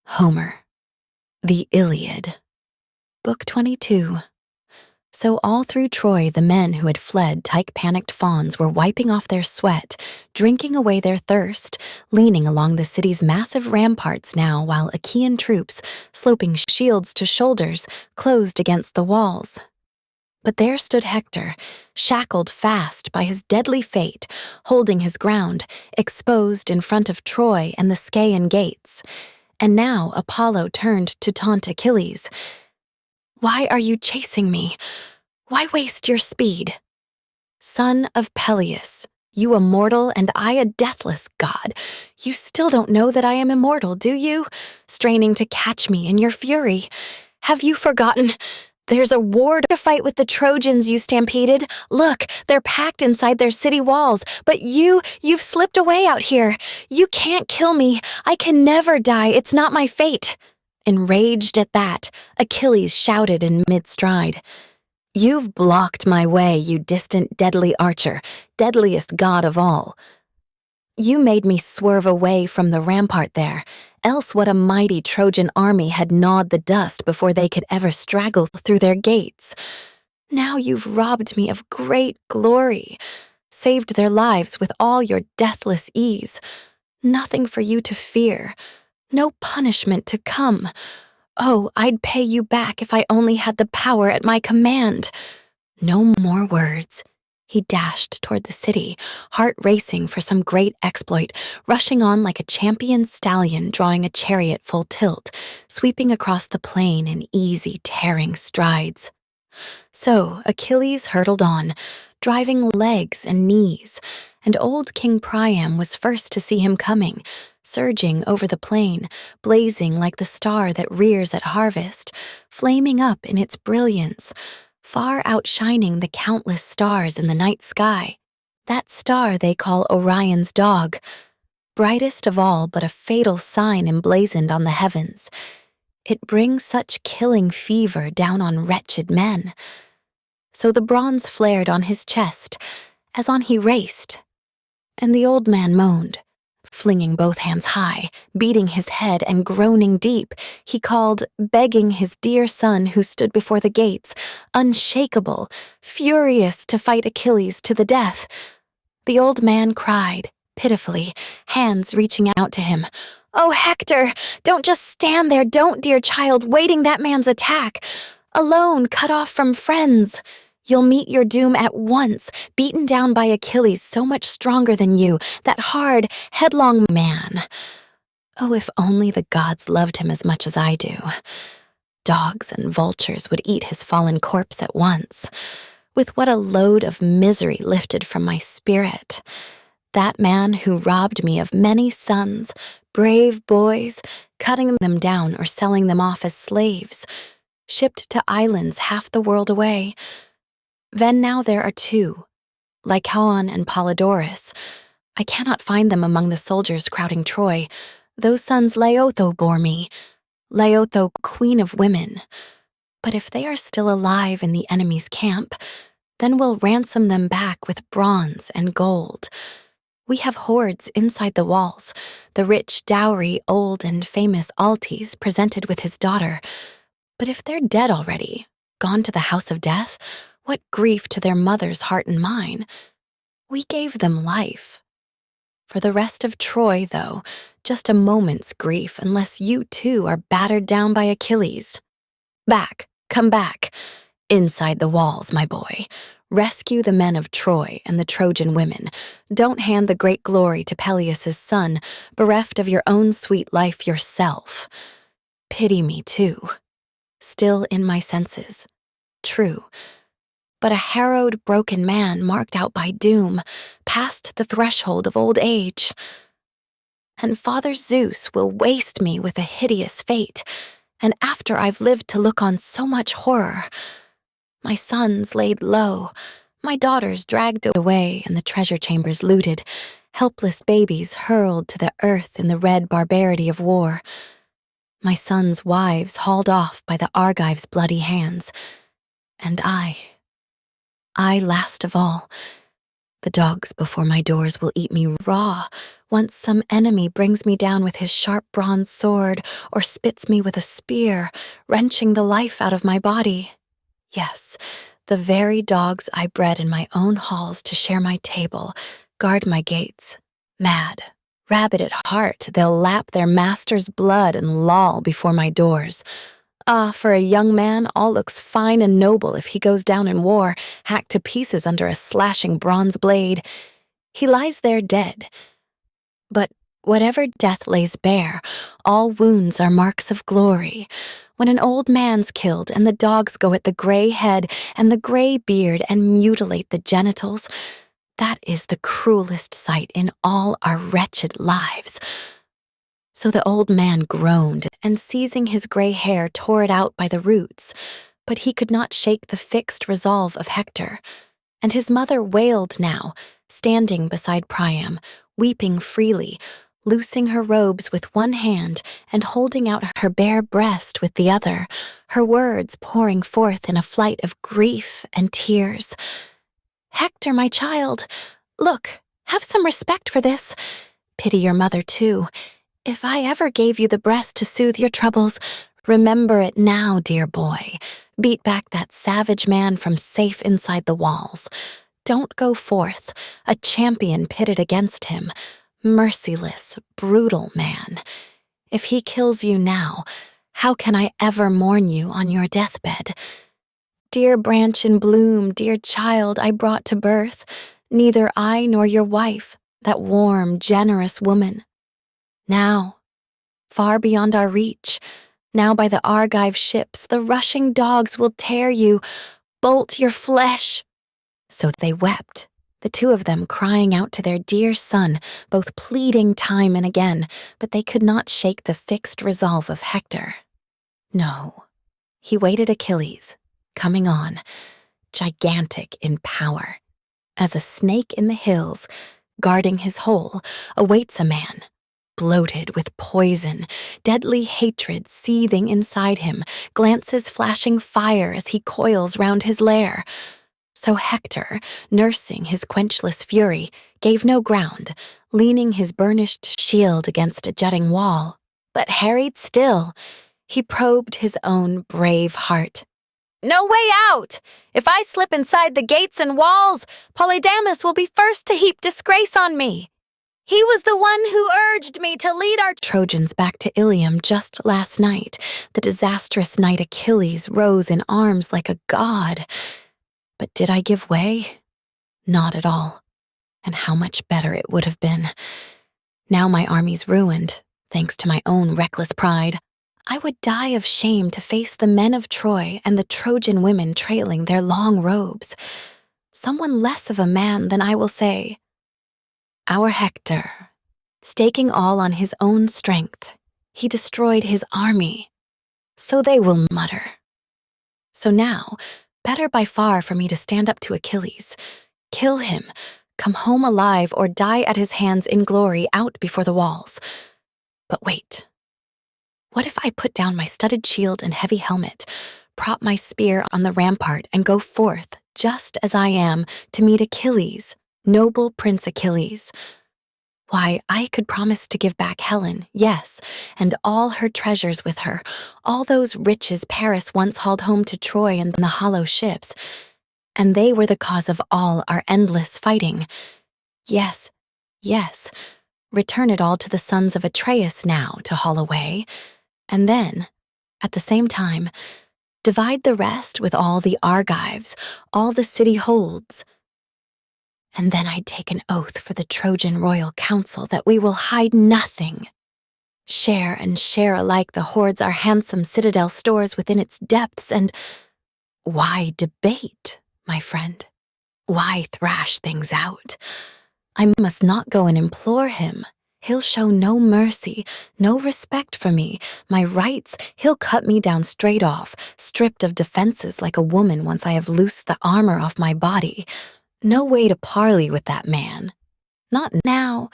Homer, the Iliad, Book 22. So all through Troy, the men who had fled tyke-panicked fawns were wiping off their sweat, drinking away their thirst, leaning along the city's massive ramparts now while Achaean troops, sloping shields to shoulders, closed against the walls. But there stood Hector, shackled fast by his deadly fate, holding his ground, exposed in front of Troy and the Scaean gates. And now Apollo turned to taunt Achilles. "Why are you chasing me? Why waste your speed? Son of Peleus, you a mortal and I a deathless god. You still don't know that I am immortal, do you? Straining to catch me in your fury. Have you forgotten? There's a war to fight with the Trojans you stampeded. Look, they're packed inside their city walls, but you've slipped away out here. You can't kill me. I can never die. It's not my fate." Enraged at that, Achilles shouted in mid-stride, "You've blocked my way, you distant deadly archer, deadliest god of all. You made me swerve away from the rampart there, else what a mighty Trojan army had gnawed the dust before they could ever straggle through their gates. Now you've robbed me of great glory, saved their lives with all your deathless ease. Nothing for you to fear, no punishment to come. Oh, I'd pay you back if I only had the power at my command." No more words. He dashed toward the city, heart racing for some great exploit, rushing on like a champion stallion drawing a chariot full tilt, sweeping across the plain in easy, tearing strides. So Achilles hurtled on, driving legs and knees, and old King Priam was first to see him coming, surging over the plain, blazing like the star that rears at harvest, flaming up in its brilliance, far outshining the countless stars in the night sky. That star they call Orion's dog, brightest of all but a fatal sign emblazoned on the heavens. It brings such killing fever down on wretched men. So the bronze flared on his chest, as on he raced, and the old man moaned. Flinging both hands high, beating his head and groaning deep, he called, begging his dear son who stood before the gates, unshakable, furious to fight Achilles to the death. The old man cried, pitifully, hands reaching out to him. "Oh, Hector, don't just stand there, don't, dear child, waiting that man's attack. Alone, cut off from friends. You'll meet your doom at once, beaten down by Achilles so much stronger than you, that hard, headlong man. Oh, if only the gods loved him as much as I do. Dogs and vultures would eat his fallen corpse at once. With what a load of misery lifted from my spirit. That man who robbed me of many sons, brave boys, cutting them down or selling them off as slaves, shipped to islands half the world away. Then now there are two, Lycaon and Polydorus. I cannot find them among the soldiers crowding Troy. Those sons Laotho bore me, Laotho, queen of women. But if they are still alive in the enemy's camp, then we'll ransom them back with bronze and gold. We have hoards inside the walls, the rich dowry old and famous Altes presented with his daughter. But if they're dead already, gone to the house of death, what grief to their mother's heart and mine. We gave them life. For the rest of Troy, though, just a moment's grief unless you too are battered down by Achilles. Back, come back. Inside the walls, my boy. Rescue the men of Troy and the Trojan women. Don't hand the great glory to Peleus' son, bereft of your own sweet life yourself. Pity me too. Still in my senses. True. But a harrowed, broken man marked out by doom, past the threshold of old age. And Father Zeus will waste me with a hideous fate, and after I've lived to look on so much horror. My sons laid low, my daughters dragged away and the treasure chambers looted, helpless babies hurled to the earth in the red barbarity of war. My sons' wives hauled off by the Argives' bloody hands, and I last of all, The dogs before my doors will eat me raw, once some enemy brings me down with his sharp bronze sword or spits me with a spear, wrenching the life out of my body. Yes, the very dogs I bred in my own halls to share my table, guard my gates. Mad, rabid at heart, they'll lap their master's blood and loll before my doors. Ah, for a young man, all looks fine and noble if he goes down in war, hacked to pieces under a slashing bronze blade. He lies there dead. But whatever death lays bare, all wounds are marks of glory. When an old man's killed and the dogs go at the gray head and the gray beard and mutilate the genitals, that is the cruelest sight in all our wretched lives. So the old man groaned, and seizing his gray hair tore it out by the roots, but he could not shake the fixed resolve of Hector. And his mother wailed now, standing beside Priam, weeping freely, loosing her robes with one hand and holding out her bare breast with the other, her words pouring forth in a flight of grief and tears. "Hector, my child, look, have some respect for this. Pity your mother, too. If I ever gave you the breast to soothe your troubles, remember it now, dear boy. Beat back that savage man from safe inside the walls. Don't go forth, a champion pitted against him. Merciless, brutal man. If he kills you now, how can I ever mourn you on your deathbed? Dear branch in bloom, dear child I brought to birth, neither I nor your wife, that warm, generous woman. Now, far beyond our reach, now by the Argive ships, the rushing dogs will tear you, bolt your flesh." So they wept, the two of them crying out to their dear son, both pleading time and again, but they could not shake the fixed resolve of Hector. No, he waited Achilles, coming on, gigantic in power. As a snake in the hills, guarding his hole, awaits a man, bloated with poison, deadly hatred seething inside him, glances flashing fire as he coils round his lair. So Hector, nursing his quenchless fury, gave no ground, leaning his burnished shield against a jutting wall, but harried still. He probed his own brave heart. "No way out! If I slip inside the gates and walls, Polydamas will be first to heap disgrace on me. He was the one who urged me to lead our Trojans back to Ilium just last night, the disastrous night Achilles rose in arms like a god. But did I give way? Not at all. And how much better it would have been. Now my army's ruined, thanks to my own reckless pride. I would die of shame to face the men of Troy and the Trojan women trailing their long robes. Someone less of a man than I will say, our Hector, staking all on his own strength, he destroyed his army. So they will mutter. So now, better by far for me to stand up to Achilles, kill him, come home alive or die at his hands in glory out before the walls. But wait. What if I put down my studded shield and heavy helmet, prop my spear on the rampart and go forth, just as I am, to meet Achilles, noble Prince Achilles? Why, I could promise to give back Helen, yes, and all her treasures with her, all those riches Paris once hauled home to Troy in the hollow ships. And they were the cause of all our endless fighting. Yes, yes, return it all to the sons of Atreus now to haul away. And then, at the same time, divide the rest with all the Argives, all the city holds. And then I'd take an oath for the Trojan royal council that we will hide nothing. Share and share alike the hoards our handsome citadel stores within its depths, and why debate, my friend? Why thrash things out? I must not go and implore him. He'll show no mercy, no respect for me, my rights. He'll cut me down straight off, stripped of defenses like a woman once I have loosed the armor off my body. No way to parley with that man. Not now,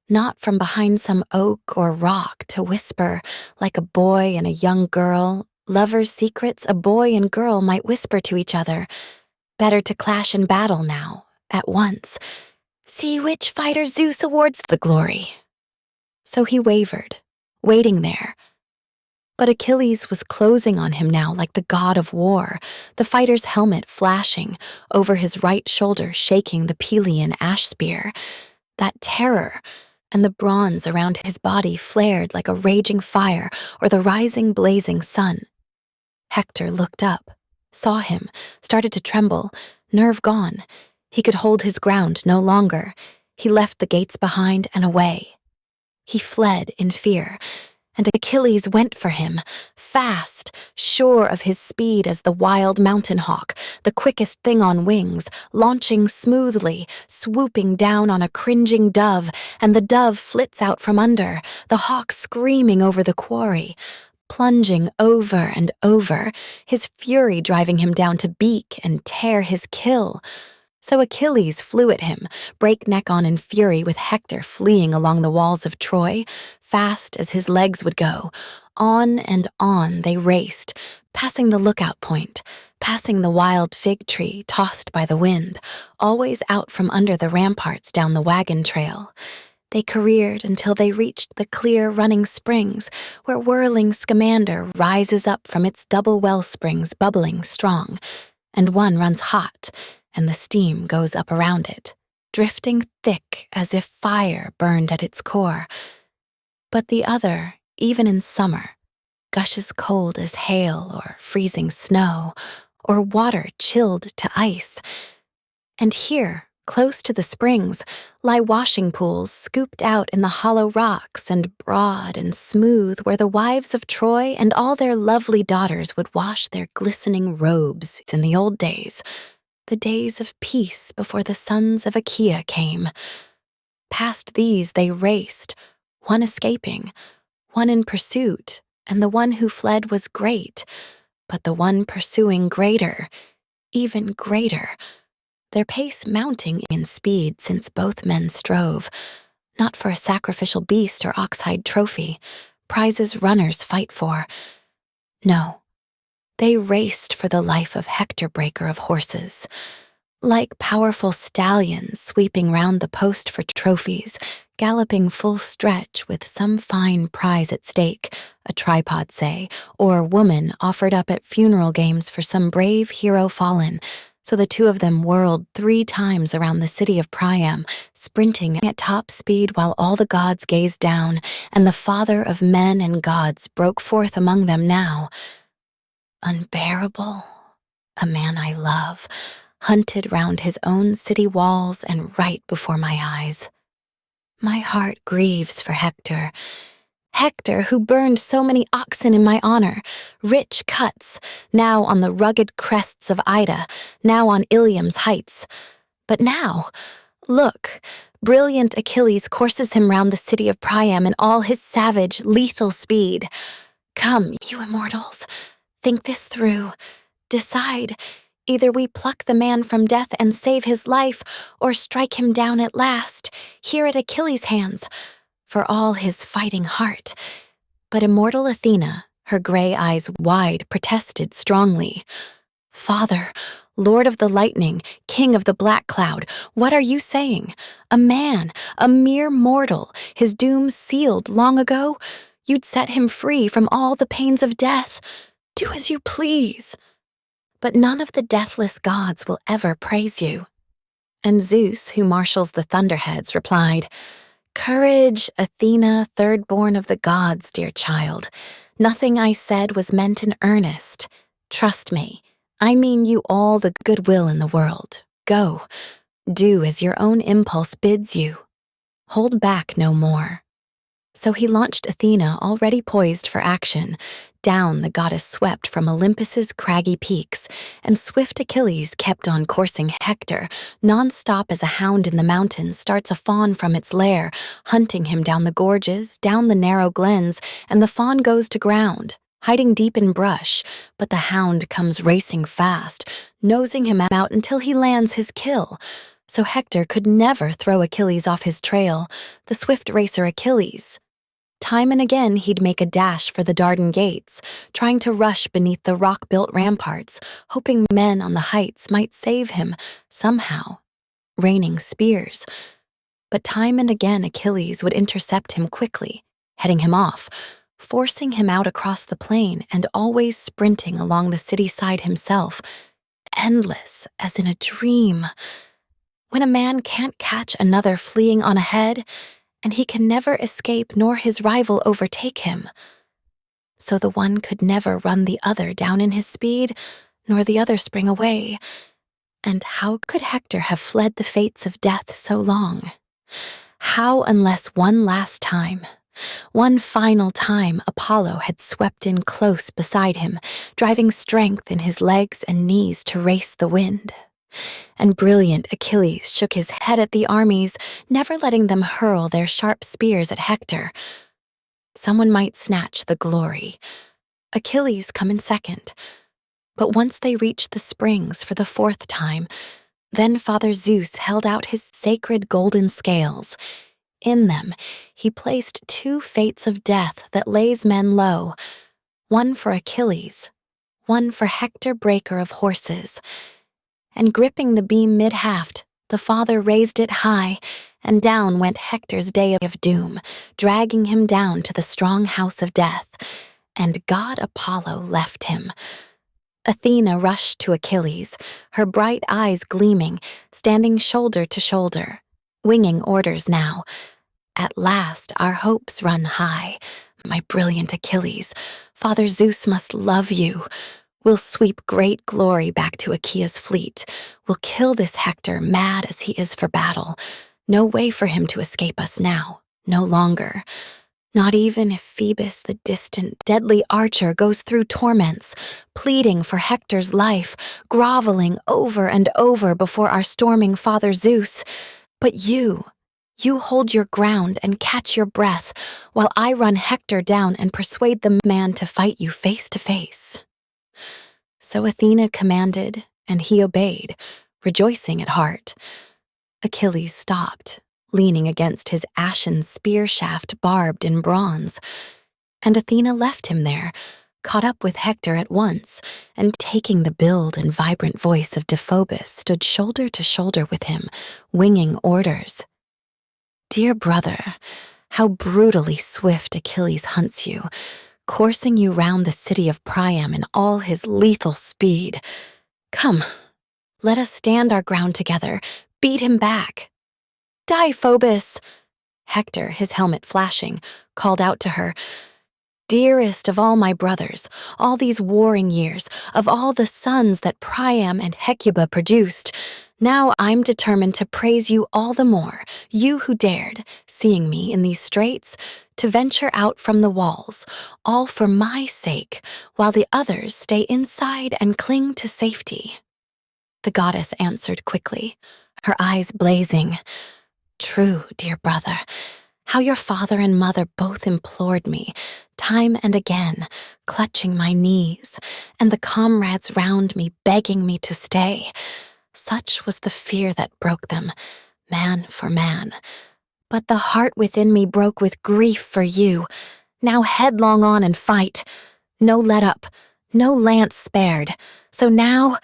not from behind some oak or rock to whisper, like a boy and a young girl, lovers' secrets a boy and girl might whisper to each other. Better to clash in battle now, at once. See which fighter Zeus awards the glory. So he wavered, waiting there. But Achilles was closing on him now like the god of war, the fighter's helmet flashing, over his right shoulder shaking the Pelian ash spear. That terror, and the bronze around his body flared like a raging fire or the rising blazing sun. Hector looked up, saw him, started to tremble, nerve gone. He could hold his ground no longer. He left the gates behind and away. He fled in fear, and Achilles went for him, fast, sure of his speed as the wild mountain hawk, the quickest thing on wings, launching smoothly, swooping down on a cringing dove, and the dove flits out from under, the hawk screaming over the quarry, plunging over and over, his fury driving him down to beak and tear his kill. So Achilles flew at him, breakneck on in fury with Hector fleeing along the walls of Troy, fast as his legs would go. On and on they raced, passing the lookout point, passing the wild fig tree tossed by the wind, always out from under the ramparts down the wagon trail. They careered until they reached the clear running springs, where whirling Scamander rises up from its double well springs bubbling strong, and one runs hot, and the steam goes up around it, drifting thick as if fire burned at its core. But the other, even in summer, gushes cold as hail or freezing snow, or water chilled to ice. And here, close to the springs, lie washing pools scooped out in the hollow rocks and broad and smooth where the wives of Troy and all their lovely daughters would wash their glistening robes in the old days, the days of peace before the sons of Achaea came. Past these they raced, one escaping, one in pursuit, and the one who fled was great, but the one pursuing greater, even greater, their pace mounting in speed since both men strove, not for a sacrificial beast or oxhide trophy, prizes runners fight for. No, they raced for the life of Hector breaker of horses. Like powerful stallions sweeping round the post for trophies, galloping full stretch with some fine prize at stake, a tripod say, or woman offered up at funeral games for some brave hero fallen. So the two of them whirled 3 times around the city of Priam, sprinting at top speed while all the gods gazed down, and the father of men and gods broke forth among them now. Unbearable, a man I love, hunted round his own city walls and right before my eyes. My heart grieves for Hector. Hector, who burned so many oxen in my honor, rich cuts, now on the rugged crests of Ida, now on Ilium's heights. But now, look, brilliant Achilles courses him round the city of Priam in all his savage, lethal speed. Come, you immortals, think this through. Decide, either we pluck the man from death and save his life, or strike him down at last, here at Achilles' hands, for all his fighting heart. But immortal Athena, her gray eyes wide, protested strongly. Father, Lord of the lightning, King of the black cloud, what are you saying? A man, a mere mortal, his doom sealed long ago? You'd set him free from all the pains of death. Do as you please. But none of the deathless gods will ever praise you. And Zeus, who marshals the thunderheads, replied, Courage, Athena, third-born of the gods, dear child. Nothing I said was meant in earnest. Trust me, I mean you all the goodwill in the world. Go, do as your own impulse bids you. Hold back no more. So he launched Athena, already poised for action. Down the goddess swept from Olympus's craggy peaks, and swift Achilles kept on coursing Hector, non-stop as a hound in the mountains starts a fawn from its lair, hunting him down the gorges, down the narrow glens, and the fawn goes to ground, hiding deep in brush, but the hound comes racing fast, nosing him out until he lands his kill. So Hector could never throw Achilles off his trail, the swift racer Achilles. Time and again he'd make a dash for the Dardan gates, trying to rush beneath the rock-built ramparts, hoping men on the heights might save him, somehow. raining spears. But time and again Achilles would intercept him quickly, heading him off, forcing him out across the plain and always sprinting along the city side himself, endless as in a dream. When a man can't catch another fleeing on ahead, and he can never escape nor his rival overtake him. So the one could never run the other down in his speed, nor the other spring away. And how could Hector have fled the fates of death so long? How, unless one last time, one final time, Apollo had swept in close beside him, driving strength in his legs and knees to race the wind. And brilliant Achilles shook his head at the armies, never letting them hurl their sharp spears at Hector. Someone might snatch the glory. Achilles come in second. But once they reached the springs for the fourth time, then Father Zeus held out his sacred golden scales. In them, he placed two fates of death that lays men low, one for Achilles, one for Hector, breaker of horses. And gripping the beam mid-haft, the father raised it high, and down went Hector's day of doom, dragging him down to the strong house of death. And god Apollo left him. Athena rushed to Achilles, her bright eyes gleaming, standing shoulder to shoulder, winging orders now. At last our hopes run high. My brilliant Achilles, Father Zeus must love you. We'll sweep great glory back to Achaea's fleet. We'll kill this Hector, mad as he is for battle. No way for him to escape us now, no longer. Not even if Phoebus, the distant, deadly archer, goes through torments, pleading for Hector's life, groveling over and over before our storming Father Zeus. But you hold your ground and catch your breath, while I run Hector down and persuade the man to fight you face to face. So Athena commanded, and he obeyed, rejoicing at heart. Achilles stopped, leaning against his ashen spear shaft barbed in bronze. And Athena left him there, caught up with Hector at once, and taking the build and vibrant voice of Deiphobus, stood shoulder to shoulder with him, winging orders. Dear brother, how brutally swift Achilles hunts you, coursing you round the city of Priam in all his lethal speed. Come, let us stand our ground together, beat him back. Deiphobus! Hector, his helmet flashing, called out to her, Dearest of all my brothers, all these warring years, of all the sons that Priam and Hecuba produced, now I'm determined to praise you all the more, you who dared, seeing me in these straits, to venture out from the walls, all for my sake, while the others stay inside and cling to safety. The goddess answered quickly, her eyes blazing. True, dear brother, how your father and mother both implored me, time and again, clutching my knees, and the comrades round me begging me to stay. Such was the fear that broke them, man for man. But the heart within me broke with grief for you. Now headlong on and fight. No let up, no lance spared. So now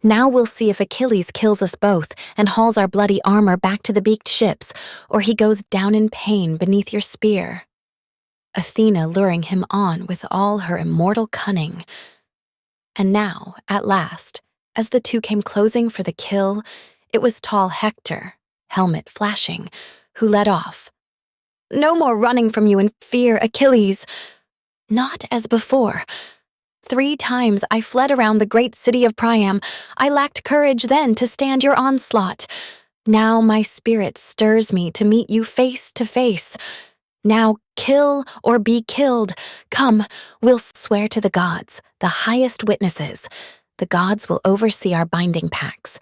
we'll see if Achilles kills us both and hauls our bloody armor back to the beaked ships, or he goes down in pain beneath your spear. Athena luring him on with all her immortal cunning. And now, at last, as the two came closing for the kill, it was tall Hector, helmet flashing, who led off. No more running from you in fear, Achilles. Not as before. 3 times I fled around the great city of Priam. I lacked courage then to stand your onslaught. Now my spirit stirs me to meet you face to face. Now kill or be killed. Come, we'll swear to the gods, the highest witnesses. The gods will oversee our binding pacts.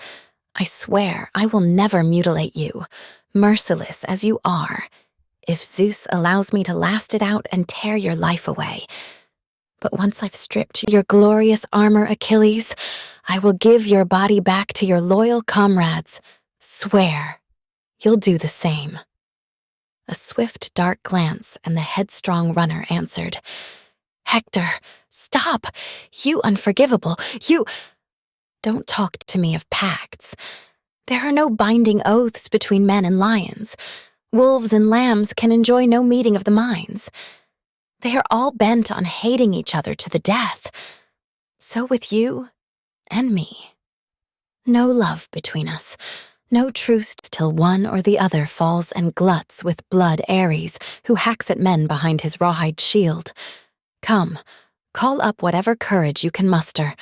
I swear I will never mutilate you, merciless as you are, if Zeus allows me to last it out and tear your life away. But once I've stripped your glorious armor, Achilles, I will give your body back to your loyal comrades. Swear, you'll do the same. A swift, dark glance, and the headstrong runner answered, Hector, stop! You unforgivable, you— Don't talk to me of pacts. There are no binding oaths between men and lions. Wolves and lambs can enjoy no meeting of the minds. They are all bent on hating each other to the death. So with you and me. No love between us, no truce till one or the other falls and gluts with blood Ares, who hacks at men behind his rawhide shield. Come, call up whatever courage you can muster.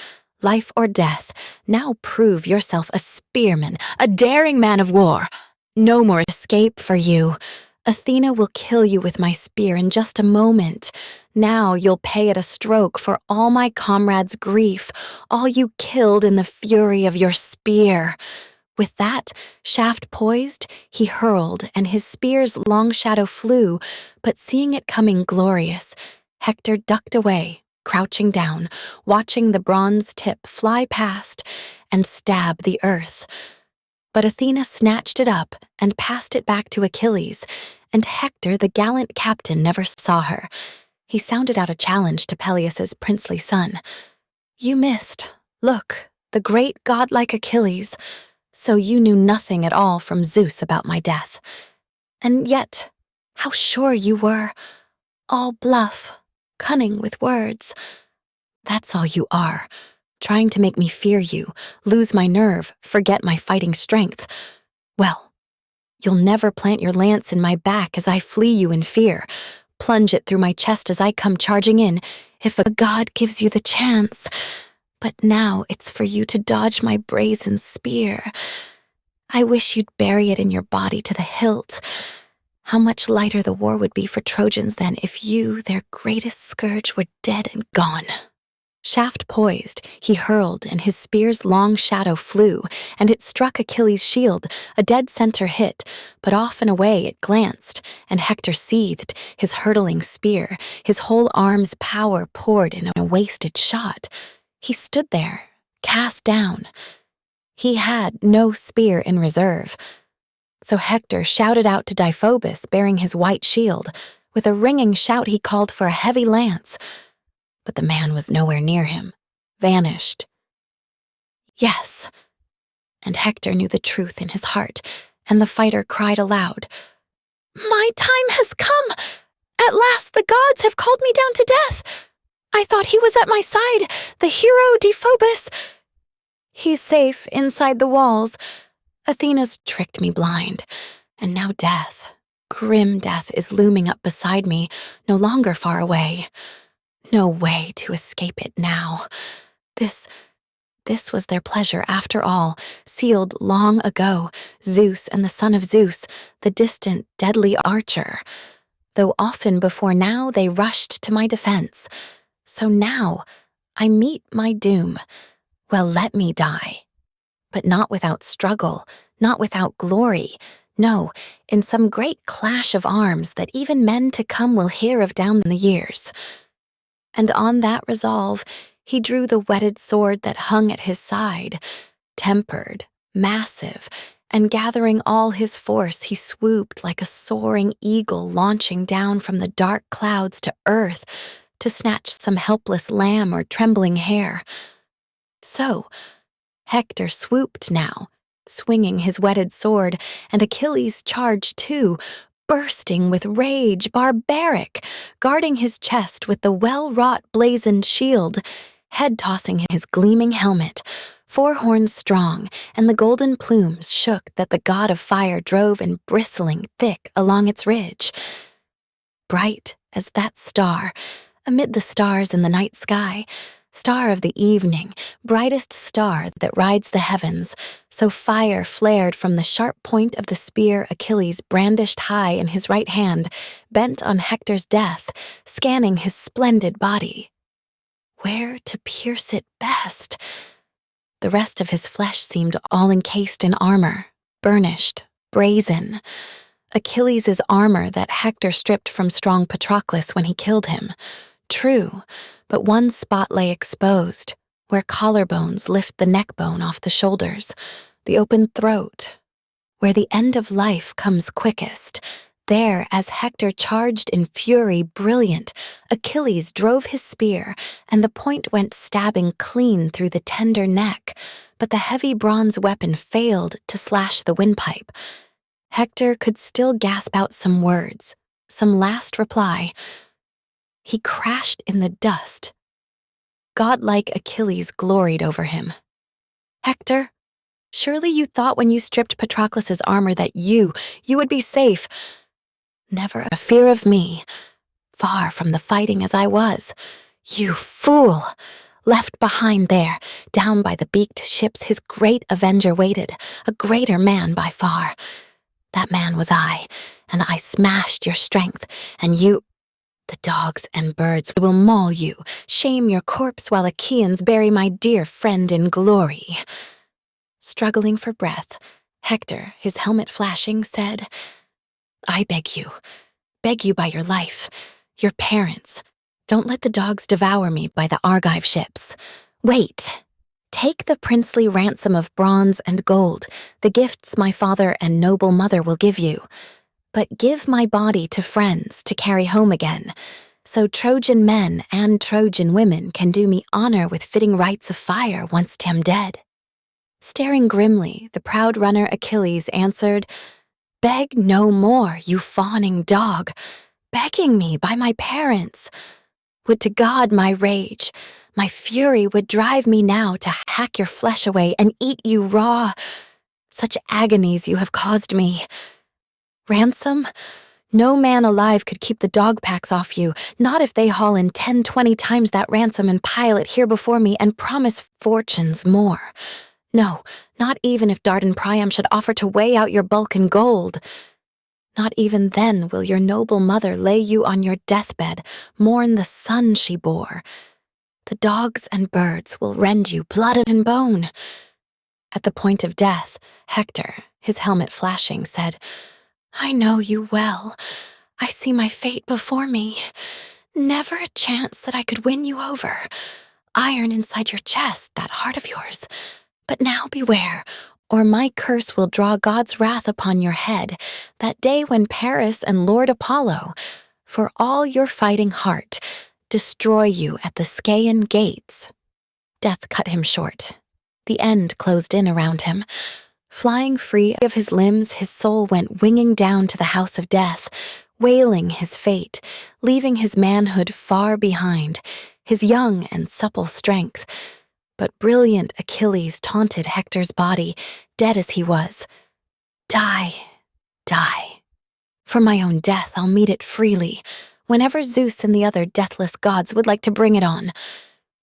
Life or death, now prove yourself a spearman, a daring man of war. No more escape for you. Athena will kill you with my spear in just a moment. Now you'll pay at a stroke for all my comrades' grief, all you killed in the fury of your spear. With that, shaft poised, he hurled, and his spear's long shadow flew, but seeing it coming glorious, Hector ducked away, crouching down, watching the bronze tip fly past and stab the earth. But Athena snatched it up and passed it back to Achilles, and Hector, the gallant captain, never saw her. He sounded out a challenge to Peleus's princely son. You missed. Look, the great godlike Achilles. So you knew nothing at all from Zeus about my death. And yet, how sure you were. All bluff, cunning with words. That's all you are. Trying to make me fear you, lose my nerve, forget my fighting strength. Well, you'll never plant your lance in my back as I flee you in fear. Plunge it through my chest as I come charging in, if a god gives you the chance. But now it's for you to dodge my brazen spear. I wish you'd bury it in your body to the hilt. How much lighter the war would be for Trojans then if you, their greatest scourge, were dead and gone. Shaft poised, he hurled, and his spear's long shadow flew, and it struck Achilles' shield, a dead center hit, but off and away it glanced, and Hector seethed, his hurtling spear, his whole arm's power poured in a wasted shot. He stood there, cast down. He had no spear in reserve. So Hector shouted out to Deiphobus, bearing his white shield. With a ringing shout he called for a heavy lance. But the man was nowhere near him, vanished. Yes. And Hector knew the truth in his heart, and the fighter cried aloud, My time has come! At last the gods have called me down to death! I thought he was at my side, the hero Deiphobus. He's safe inside the walls. Athena's tricked me blind, and now death, grim death, is looming up beside me, no longer far away. No way to escape it now. This was their pleasure after all, sealed long ago, Zeus and the son of Zeus, the distant, deadly archer. Though often before now they rushed to my defense. So now I meet my doom. Well, let me die. But not without struggle, not without glory. No, in some great clash of arms that even men to come will hear of down the years. And on that resolve, he drew the whetted sword that hung at his side, tempered, massive, and gathering all his force, he swooped like a soaring eagle launching down from the dark clouds to earth to snatch some helpless lamb or trembling hare. So, Hector swooped now, swinging his whetted sword, and Achilles charged too, bursting with rage, barbaric, guarding his chest with the well-wrought blazoned shield, head-tossing his gleaming helmet, 4 horns strong, and the golden plumes shook that the god of fire drove in bristling thick along its ridge. Bright as that star, amid the stars in the night sky, star of the evening, brightest star that rides the heavens, so fire flared from the sharp point of the spear Achilles brandished high in his right hand, bent on Hector's death, scanning his splendid body. Where to pierce it best? The rest of his flesh seemed all encased in armor, burnished, brazen. Achilles' armor that Hector stripped from strong Patroclus when he killed him. True, but one spot lay exposed, where collarbones lift the neckbone off the shoulders, the open throat, where the end of life comes quickest. There, as Hector charged in fury brilliant, Achilles drove his spear, and the point went stabbing clean through the tender neck, but the heavy bronze weapon failed to slash the windpipe. Hector could still gasp out some words, some last reply. He crashed in the dust. Godlike Achilles gloried over him. "Hector, surely you thought when you stripped Patroclus's armor that you would be safe. Never a fear of me, far from the fighting as I was. You fool! Left behind there, down by the beaked ships, his great avenger waited, a greater man by far. That man was I, and I smashed your strength, and you... The dogs and birds will maul you, shame your corpse while Achaeans bury my dear friend in glory." Struggling for breath, Hector, his helmet flashing, said, "I beg you by your life, your parents, don't let the dogs devour me by the Argive ships. Wait, take the princely ransom of bronze and gold, the gifts my father and noble mother will give you. But give my body to friends to carry home again, so Trojan men and Trojan women can do me honor with fitting rites of fire once 'tim dead." Staring grimly, the proud runner Achilles answered, "Beg no more, you fawning dog, begging me by my parents. Would to God my rage, my fury would drive me now to hack your flesh away and eat you raw. Such agonies you have caused me. Ransom? No man alive could keep the dog packs off you, not if they haul in 10-20 times that ransom and pile it here before me and promise fortunes more. No, not even if Dardan Priam should offer to weigh out your bulk in gold. Not even then will your noble mother lay you on your deathbed, mourn the son she bore. The dogs and birds will rend you blood and bone." At the point of death, Hector, his helmet flashing, said, "I know you well. I see my fate before me. Never a chance that I could win you over. Iron inside your chest, that heart of yours. But now beware, or my curse will draw God's wrath upon your head, that day when Paris and Lord Apollo, for all your fighting heart, destroy you at the Scaean gates." Death cut him short. The end closed in around him. Flying free of his limbs, his soul went winging down to the house of death, wailing his fate, leaving his manhood far behind, his young and supple strength. But brilliant Achilles taunted Hector's body, dead as he was. "Die, die. For my own death I'll meet it freely, whenever Zeus and the other deathless gods would like to bring it on."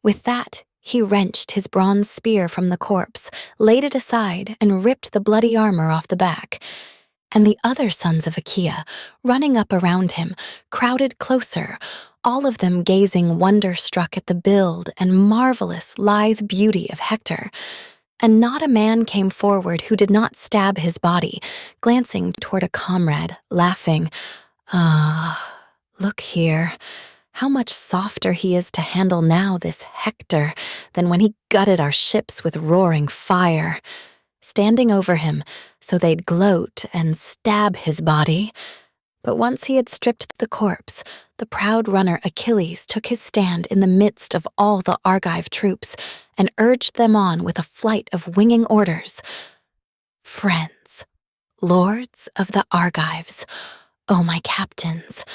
With that, he wrenched his bronze spear from the corpse, laid it aside, and ripped the bloody armor off the back. And the other sons of Achaea, running up around him, crowded closer, all of them gazing wonder-struck at the build and marvelous, lithe beauty of Hector. And not a man came forward who did not stab his body, glancing toward a comrade, laughing, Look here. How much softer he is to handle now, this Hector, than when he gutted our ships with roaring fire." Standing over him, so they'd gloat and stab his body. But once he had stripped the corpse, the proud runner Achilles took his stand in the midst of all the Argive troops and urged them on with a flight of winging orders. "Friends, lords of the Argives, O my captains,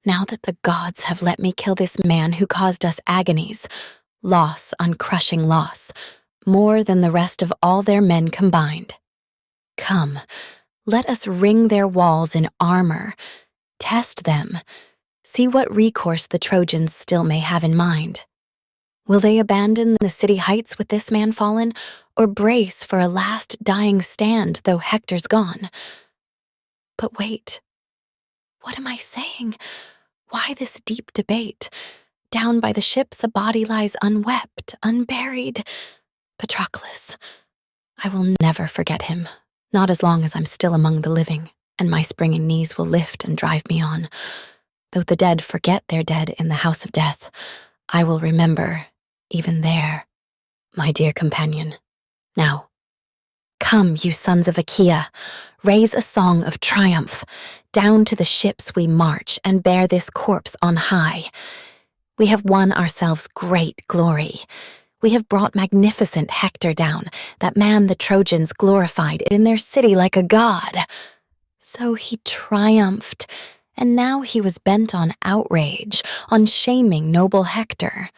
now that the gods have let me kill this man who caused us agonies, loss on crushing loss, more than the rest of all their men combined. Come, let us ring their walls in armor, test them, see what recourse the Trojans still may have in mind. Will they abandon the city heights with this man fallen, or brace for a last dying stand though Hector's gone? But wait, what am I saying? Why this deep debate? Down by the ships a body lies unwept, unburied. Patroclus. I will never forget him, not as long as I'm still among the living, and my springing knees will lift and drive me on. Though the dead forget their dead in the house of death, I will remember, even there, my dear companion. Now, come, you sons of Achaea, raise a song of triumph. Down to the ships we march and bear this corpse on high. We have won ourselves great glory. We have brought magnificent Hector down, that man the Trojans glorified in their city like a god." So he triumphed, and now he was bent on outrage, on shaming noble Hector.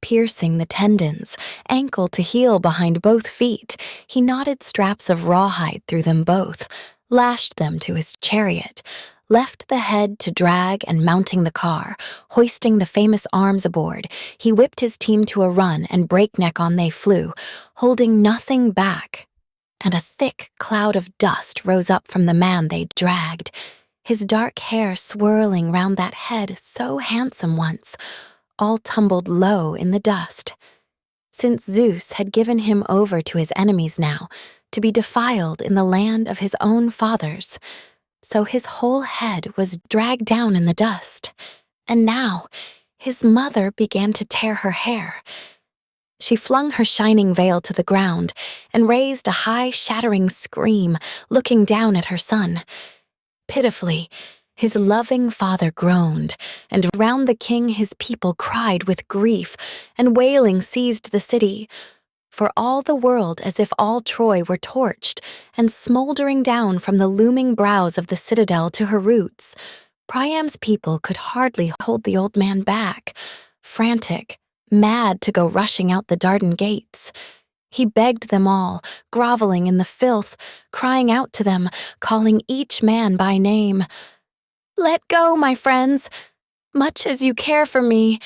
Piercing the tendons, ankle to heel behind both feet, he knotted straps of rawhide through them both, lashed them to his chariot, left the head to drag, and mounting the car, hoisting the famous arms aboard, he whipped his team to a run, and breakneck on they flew, holding nothing back. And a thick cloud of dust rose up from the man they dragged, his dark hair swirling round that head so handsome once, all tumbled low in the dust. Since Zeus had given him over to his enemies now, to be defiled in the land of his own fathers, so his whole head was dragged down in the dust. And now his mother began to tear her hair. She flung her shining veil to the ground and raised a high, shattering scream, looking down at her son. Pitifully, his loving father groaned, and round the king his people cried with grief, and wailing seized the city. For all the world as if all Troy were torched, and smoldering down from the looming brows of the citadel to her roots, Priam's people could hardly hold the old man back, frantic, mad to go rushing out the Dardan gates. He begged them all, groveling in the filth, crying out to them, calling each man by name. "Let go, my friends! Much as you care for me,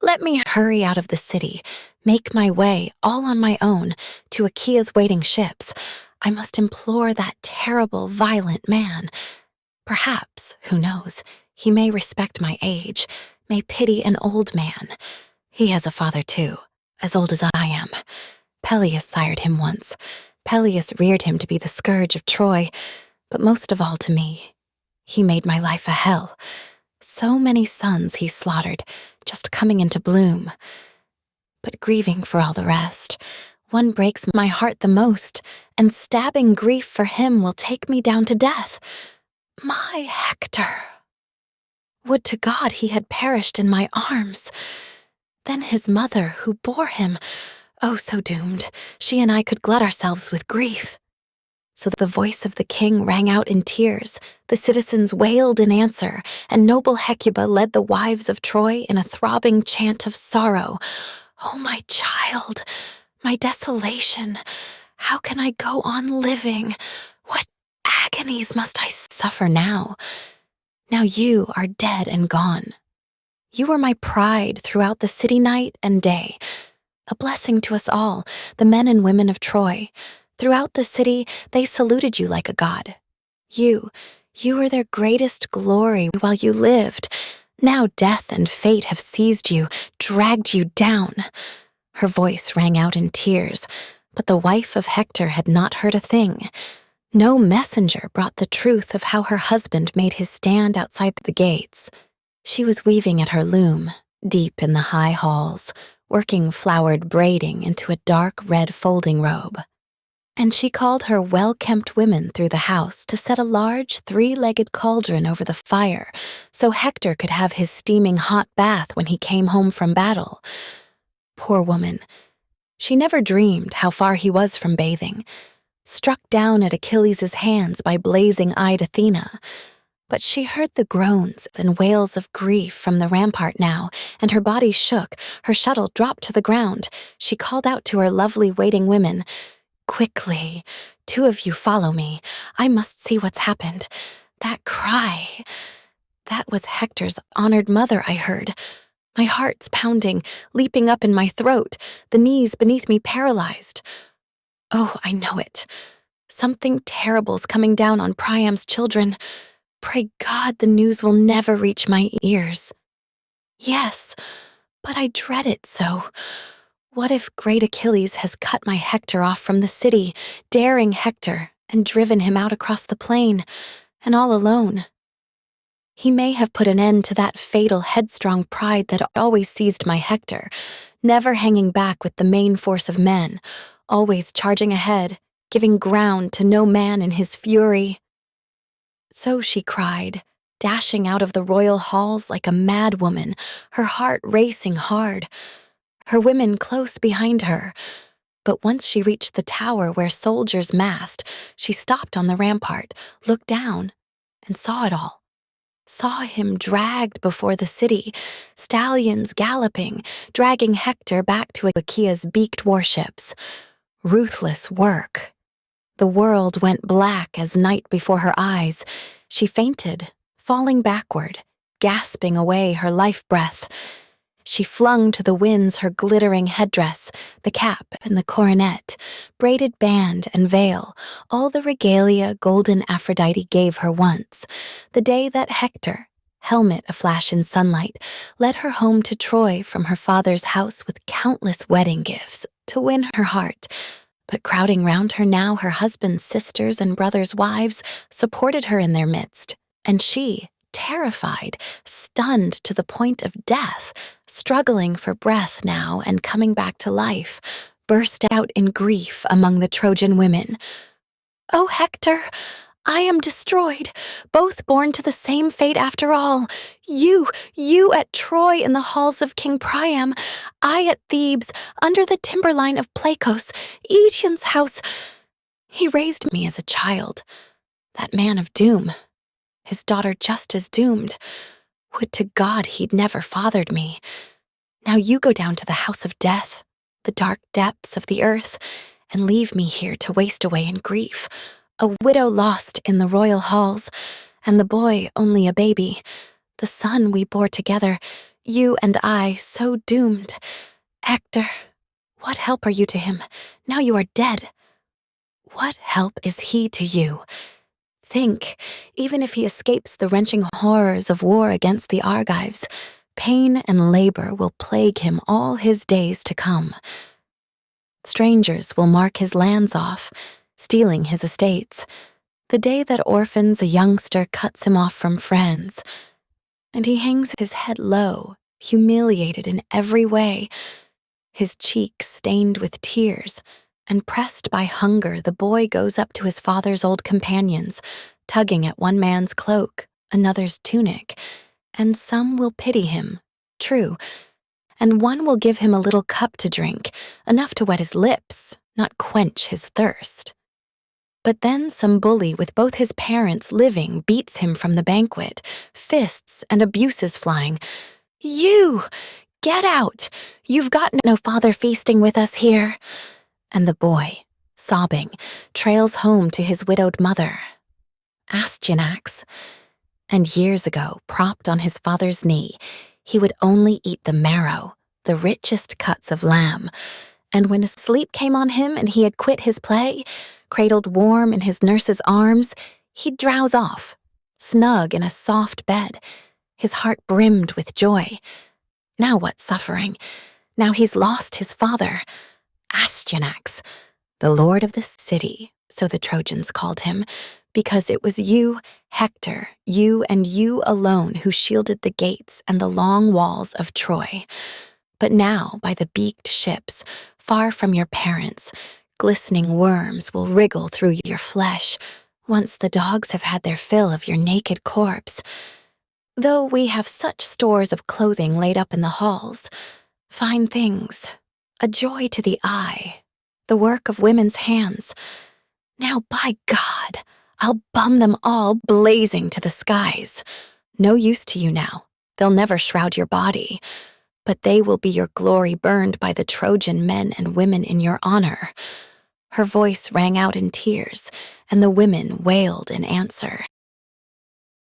let me hurry out of the city, make my way, all on my own, to Achaea's waiting ships. I must implore that terrible, violent man. Perhaps, who knows, he may respect my age, may pity an old man. He has a father too, as old as I am. Peleus sired him once. Peleus reared him to be the scourge of Troy, but most of all to me. He made my life a hell. So many sons he slaughtered, just coming into bloom. But grieving for all the rest, one breaks my heart the most, and stabbing grief for him will take me down to death. My Hector! Would to God he had perished in my arms. Then his mother, who bore him, oh, so doomed, she and I could glut ourselves with grief. So the voice of the king rang out in tears, the citizens wailed in answer, and noble Hecuba led the wives of Troy in a throbbing chant of sorrow. Oh, my child, my desolation, how can I go on living? What agonies must I suffer now? Now you are dead and gone. You were my pride throughout the city night and day, a blessing to us all, the men and women of Troy. Throughout the city, they saluted you like a god. You were their greatest glory while you lived. Now death and fate have seized you, dragged you down. Her voice rang out in tears, but the wife of Hector had not heard a thing. No messenger brought the truth of how her husband made his stand outside the gates. She was weaving at her loom, deep in the high halls, working flowered braiding into a dark red folding robe. And she called her well-kempt women through the house to set a large three-legged cauldron over the fire so Hector could have his steaming hot bath when he came home from battle. Poor woman. She never dreamed how far he was from bathing, struck down at Achilles' hands by blazing-eyed Athena. But she heard the groans and wails of grief from the rampart now, and her body shook, her shuttle dropped to the ground. She called out to her lovely waiting women, "Quickly, 2 of you follow me. I must see what's happened. That cry, that was Hector's honored mother, I heard. My heart's pounding, leaping up in my throat, the knees beneath me paralyzed. Oh, I know it. Something terrible's coming down on Priam's children. Pray God the news will never reach my ears. Yes, but I dread it so. What if great Achilles has cut my Hector off from the city, daring Hector, and driven him out across the plain, and all alone? He may have put an end to that fatal headstrong pride that always seized my Hector, never hanging back with the main force of men, always charging ahead, giving ground to no man in his fury." So she cried, dashing out of the royal halls like a mad woman, her heart racing hard. her women close behind her. But once she reached the tower where soldiers massed, she stopped on the rampart, looked down, and saw it all. Saw him dragged before the city, stallions galloping, dragging Hector back to Achaea's beaked warships. Ruthless work. The world went black as night before her eyes. She fainted, falling backward, gasping away her life breath. She flung to the winds her glittering headdress, the cap and the coronet, braided band and veil, all the regalia golden Aphrodite gave her once, the day that Hector, helmet aflash in sunlight, led her home to Troy from her father's house with countless wedding gifts to win her heart. But crowding round her now, her husband's sisters and brothers' wives supported her in their midst, and she, terrified, stunned to the point of death, struggling for breath now and coming back to life, burst out in grief among the Trojan women. "Oh, Hector, I am destroyed, both born to the same fate after all. You at Troy in the halls of King Priam, I at Thebes, under the timberline of Placos, Aetion's house. He raised me as a child, that man of doom. His daughter just as doomed. Would to God he'd never fathered me. Now you go down to the house of death, the dark depths of the earth, and leave me here to waste away in grief, a widow lost in the royal halls, and the boy only a baby, the son we bore together, you and I so doomed. Hector, what help are you to him, now you are dead? What help is he to you? Think, even if he escapes the wrenching horrors of war against the Argives, pain and labor will plague him all his days to come. Strangers will mark his lands off, stealing his estates, the day that orphans a youngster cuts him off from friends. And he hangs his head low, humiliated in every way, his cheeks stained with tears, and pressed by hunger the boy goes up to his father's old companions, tugging at one man's cloak, another's tunic, and some will pity him, true, and one will give him a little cup to drink, enough to wet his lips, not quench his thirst. But then some bully with both his parents living beats him from the banquet, fists and abuses flying. "You! Get out! You've got no father feasting with us here." And the boy, sobbing, trails home to his widowed mother. Astyanax. And years ago, propped on his father's knee, he would only eat the marrow, the richest cuts of lamb. And when sleep came on him and he had quit his play, cradled warm in his nurse's arms, he'd drowse off, snug in a soft bed. His heart brimmed with joy. Now what suffering? Now he's lost his father. Astyanax, the lord of the city, so the Trojans called him, because it was you, Hector, you and you alone who shielded the gates and the long walls of Troy. But now, by the beaked ships, far from your parents, glistening worms will wriggle through your flesh, once the dogs have had their fill of your naked corpse. Though we have such stores of clothing laid up in the halls, fine things, a joy to the eye, the work of women's hands. Now, by God, I'll bum them all blazing to the skies. No use to you now. They'll never shroud your body, but they will be your glory burned by the Trojan men and women in your honor. Her voice rang out in tears, and the women wailed in answer.